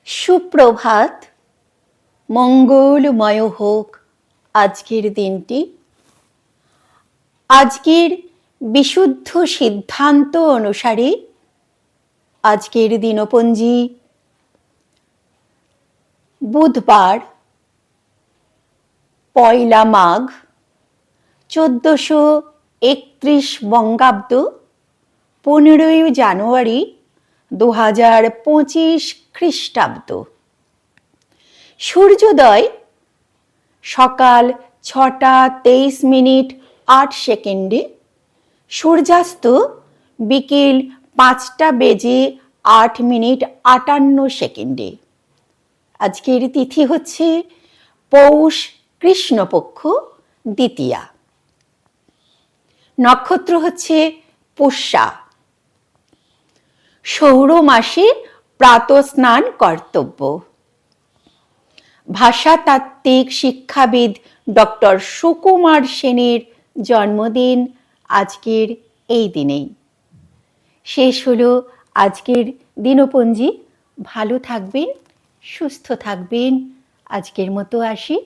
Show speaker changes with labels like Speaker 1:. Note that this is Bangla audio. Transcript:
Speaker 1: সুপ্রভাত, মঙ্গলময় হোক আজকের দিনটি। আজকের বিশুদ্ধ সিদ্ধান্ত অনুসারে আজকের দিনপঞ্জি বুধবার 1 মাঘ 1431 বঙ্গাব্দ, 15 জানুয়ারি 2025 খ্রিস্টাব্দ। সূর্যোদয় সকাল 6টা 23 মিনিট 8 সেকেন্ডে, সূর্যাস্ত বিকেল 5টা বেজে 8 মিনিট 58 সেকেন্ডে। আজকের তিথি হচ্ছে পৌষ কৃষ্ণপক্ষ দ্বিতীয়া। নক্ষত্র হচ্ছে পুষ্যা। সৌর মাসে প্রাতঃস্নান কর্তব্য। ভাষাতাত্ত্বিক শিক্ষাবিদ ডক্টর সুকুমার সেনের জন্মদিন আজকের এই দিনেই। শেষ হলো আজকের দিনপঞ্জি। ভালো থাকবেন, সুস্থ থাকবেন। আজকের মতো আসি।